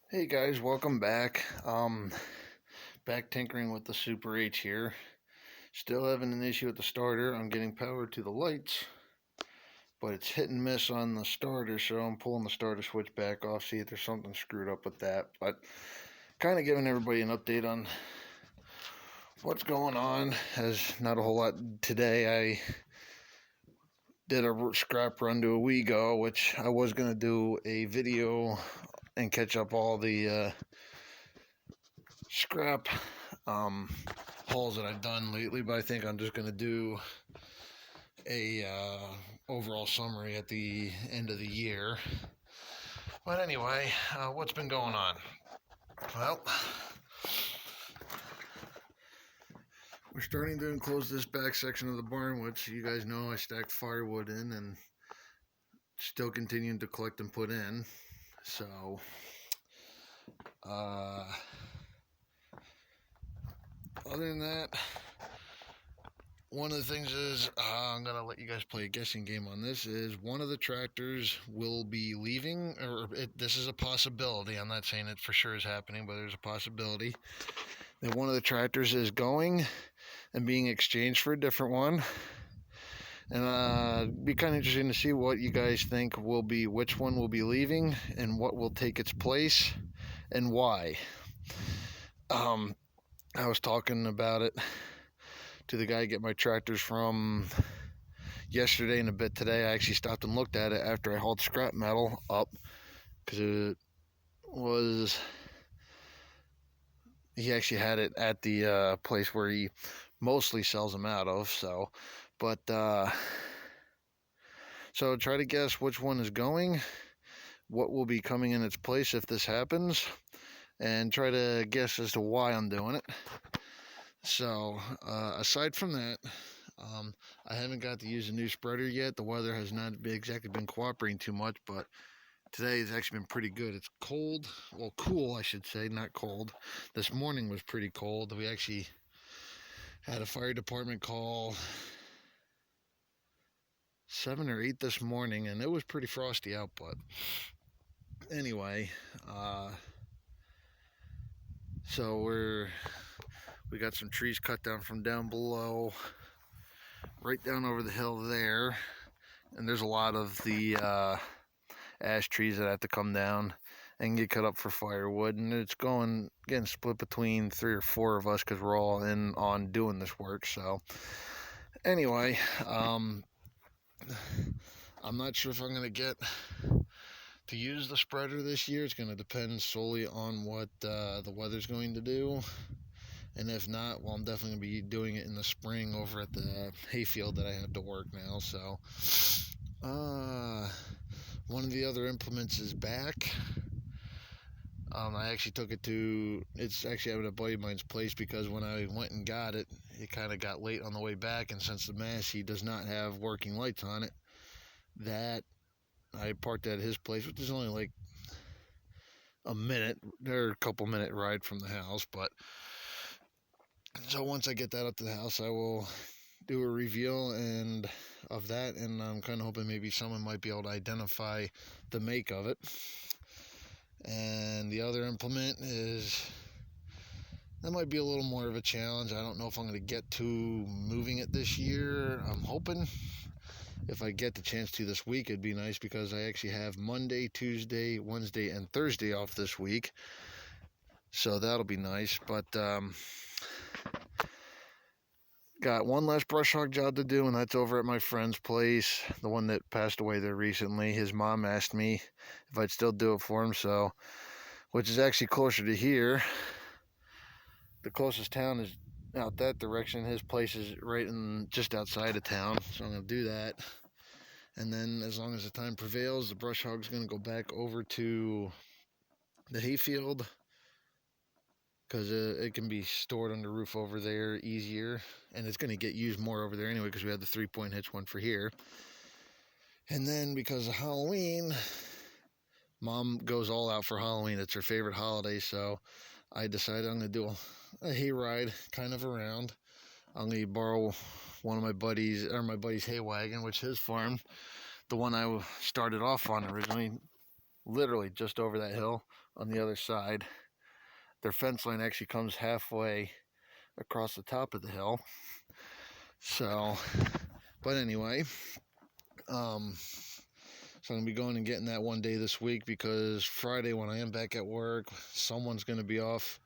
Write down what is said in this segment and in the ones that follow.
Hey guys, welcome back. Back tinkering with the Super H here. Still having an issue with the starter. I'm getting power to the lights, but it's hit and miss on the starter, so I'm pulling the starter switch back off, see if there's something screwed up with that. But kind of giving everybody an update on what's going on. As not a whole lot today. I did a scrap run to a WeGo, which I was gonna do a video and catch up all the scrap um, hauls that I've done lately, but I think I'm just going to do a overall summary at the end of the year. But anyway, what's been going on? Well, we're starting to enclose this back section of the barn, which you guys know I stacked firewood in and still continuing to collect and put in. So, uh, other than that, one of the things is I'm gonna let you guys play a guessing game on this. Is one of the tractors will be leaving, or this is a possibility. I'm not saying it for sure is happening, but there's a possibility that one of the tractors is going and being exchanged for a different one. And be kind of interesting to see what you guys think will be, which one will be leaving, and what will take its place, and why. Um, I was talking about it to the guy I get my tractors from yesterday and a bit today. I actually stopped and looked at it after I hauled scrap metal up because it was, he actually had it at the place where he mostly sells them out of. So, but so try to guess which one is going, what will be coming in its place if this happens, and try to guess as to why I'm doing it. So, aside from that, I haven't got to use a new spreader yet. The weather has not exactly been cooperating too much, but today has actually been pretty good. It's cold, well, cool, I should say, not cold. This morning was pretty cold. We actually had a fire department call 7 or 8 this morning, and it was pretty frosty out. But anyway, uh, so we got some trees cut down from down below, right down over the hill there, and there's a lot of the ash trees that have to come down and get cut up for firewood, and it's getting split between 3 or 4 of us because we're all in on doing this work. So anyway, I'm not sure if I'm going to get to use the spreader this year. It's going to depend solely on what the weather's going to do, and if not, well, I'm definitely going to be doing it in the spring over at the hayfield that I have to work now. So one of the other implements is back. I actually took it to, it's actually at a buddy of mine's place because when I went and got it, it kind of got late on the way back. And since the Massey does not have working lights on it, that I parked at his place, which is only like a minute or a couple minute ride from the house. But so once I get that up to the house, I will do a reveal and of that. And I'm kind of hoping maybe someone might be able to identify the make of it. And the other implement is, that might be a little more of a challenge. I don't know if I'm going to get to moving it this year. I'm hoping if I get the chance to this week, it'd be nice because I actually have Monday, Tuesday, Wednesday, and Thursday off this week. So that'll be nice. But got one last brush hog job to do, and that's over at my friend's place, the one that passed away there recently. His mom asked me if I'd still do it for him, so, which is actually closer to here. The closest town is out that direction. His place is right in just outside of town, so I'm going to do that. And then as long as the time prevails, the brush hog's going to go back over to the hayfield because it can be stored under roof over there easier, and it's going to get used more over there anyway because we have the 3-point hitch one for here. And then because of Halloween, Mom goes all out for Halloween. It's her favorite holiday, so I decided I'm going to do a hayride kind of around. I'm going to borrow one of my buddy's hay wagon, which his farm, the one I started off on originally, literally just over that hill on the other side. Their fence line actually comes halfway across the top of the hill. So, but anyway, so I'm going to be going and getting that one day this week, because Friday when I am back at work, someone's going to be off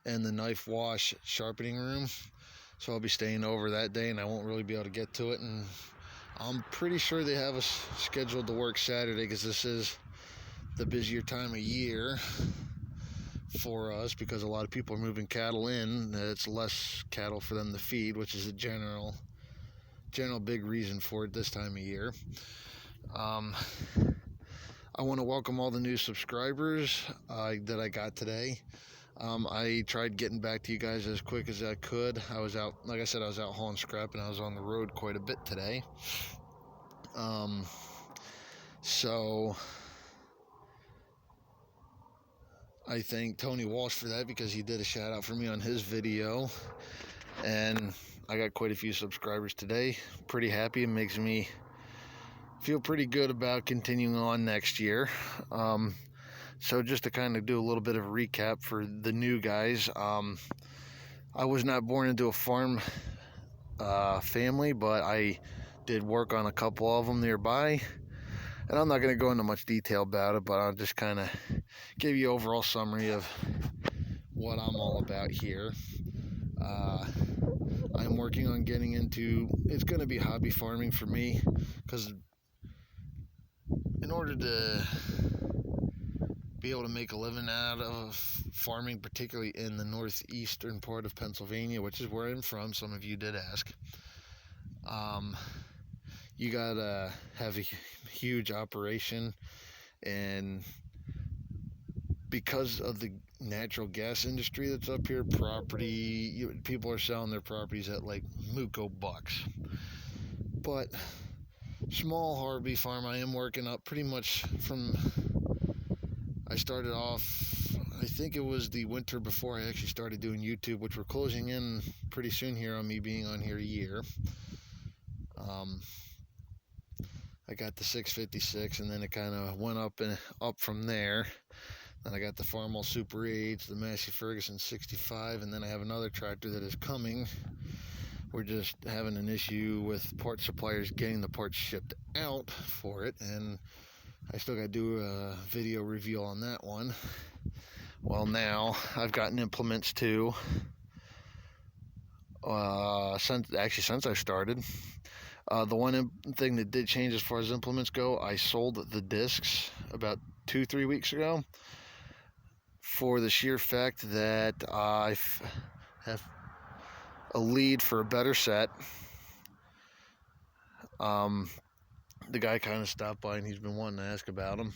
in the knife wash sharpening room. So I'll be staying over that day and I won't really be able to get to it. And I'm pretty sure they have us scheduled to work Saturday, because this is the busier time of year for us, because a lot of people are moving cattle in. It's less cattle for them to feed, which is a general big reason for it this time of year. I want to welcome all the new subscribers that I got today. I tried getting back to you guys as quick as I could. I was out, like I said, I was out hauling scrap, and I was on the road quite a bit today. So I thank Tony Walsh for that, because he did a shout out for me on his video, and I got quite a few subscribers today. Pretty happy. It makes me feel pretty good about continuing on next year. So just to kind of do a little bit of a recap for the new guys, I was not born into a farm family, but I did work on a couple of them nearby, and I'm not going to go into much detail about it, but I'll just kind of give you an overall summary of what I'm all about here. I'm working on getting into, it's going to be hobby farming for me, because in order to be able to make a living out of farming, particularly in the northeastern part of Pennsylvania, which is where I'm from, some of you did ask, you gotta have a huge operation. And because of the natural gas industry that's up here, people are selling their properties at like Muco bucks. But small hobby farm, I am working up pretty much from, I started off, I think it was the winter before I actually started doing YouTube, which we're closing in pretty soon here on me being on here a year. I got the 656, and then it kind of went up from there. Then I got the Farmall Super 8s, the Massey Ferguson 65, and then I have another tractor that is coming. We're just having an issue with part suppliers getting the parts shipped out for it, and I still got to do a video review on that one. Well, now I've gotten implements too. Since I started. The one thing that did change as far as implements go, I sold the discs about 2-3 weeks ago, for the sheer fact that I have a lead for a better set. The guy kind of stopped by and he's been wanting to ask about them.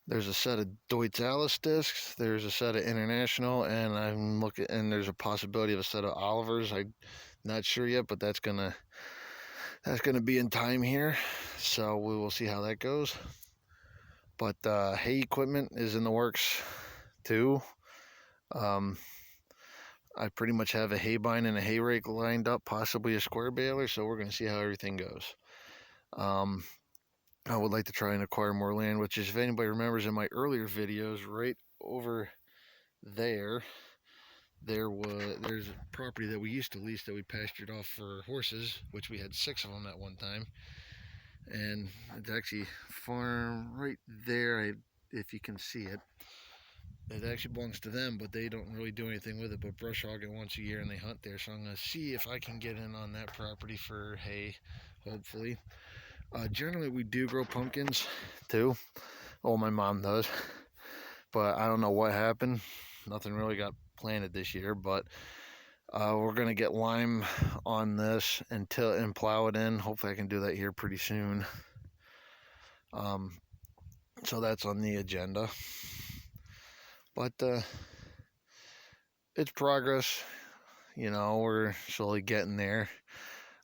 There's a set of Deutz Alice discs, there's a set of International, and I'm looking, and there's a possibility of a set of Olivers. I'm not sure yet, but that's gonna be in time here, so we will see how that goes. But hay equipment is in the works too. I pretty much have a hay bind and a hay rake lined up, possibly a square baler, so we're going to see how everything goes. I would like to try and acquire more land, which is, if anybody remembers in my earlier videos, right over there's a property that we used to lease that we pastured off for horses, which we had 6 of them at one time. And it's actually farm right there, if you can see it. It actually belongs to them, but they don't really do anything with it but brush hog it once a year, and they hunt there. So I'm going to see if I can get in on that property for hay, hopefully. Generally, we do grow pumpkins too. Oh, my mom does. But I don't know what happened. Nothing really got planted this year, but we're going to get lime on this and plow it in. Hopefully I can do that here pretty soon. So that's on the agenda. But it's progress. You know, we're slowly getting there.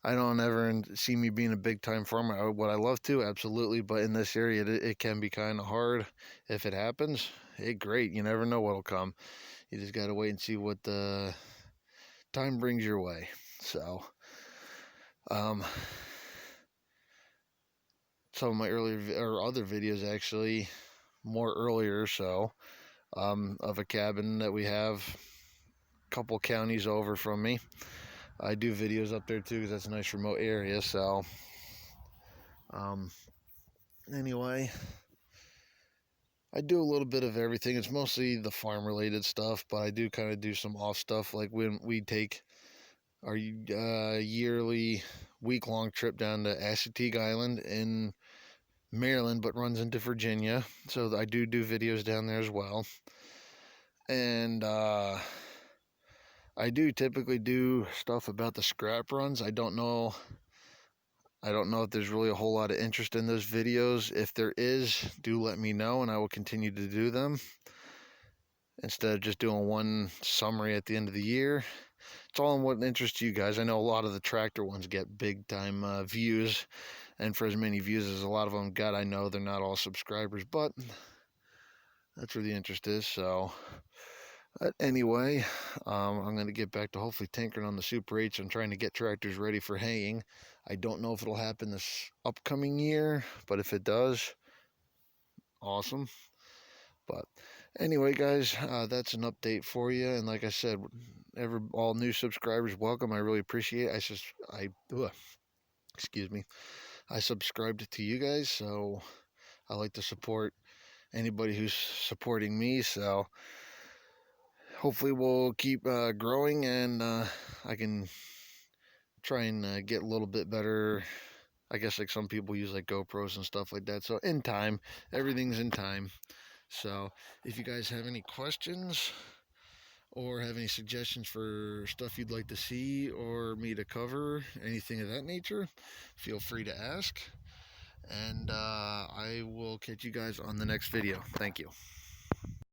I don't ever see me being a big-time farmer. Would I love to? Absolutely. But in this area, it can be kind of hard. If it happens, hey, great. You never know what'll come. You just got to wait and see what the time brings your way. So, some of my earlier or other videos, actually, more earlier, so of a cabin that we have a couple counties over from me. I do videos up there too because that's a nice remote area. So um, anyway, I do a little bit of everything. It's mostly the farm related stuff, but I do kind of do some off stuff, like when we take our yearly week-long trip down to Assateague Island in Maryland, but runs into Virginia. So I do videos down there as well. And I do typically do stuff about the scrap runs. I don't know if there's really a whole lot of interest in those videos. If there is, do let me know and I will continue to do them instead of just doing one summary at the end of the year. It's all in what interests you guys. I know a lot of the tractor ones get big time views, and for as many views as a lot of them got, I know they're not all subscribers, but that's where the interest is. So anyway, I'm going to get back to hopefully tinkering on the Super 8s. I'm trying to get tractors ready for haying. I don't know if it'll happen this upcoming year, but if it does, awesome. But anyway, guys, that's an update for you. And like I said, all new subscribers, welcome. I really appreciate it. Excuse me. I subscribed to you guys, so I like to support anybody who's supporting me. So hopefully we'll keep growing, and I can try and get a little bit better. I guess like some people use like GoPros and stuff like that. So in time, everything's in time. So if you guys have any questions or have any suggestions for stuff you'd like to see or me to cover, anything of that nature, feel free to ask. And I will catch you guys on the next video. Thank you.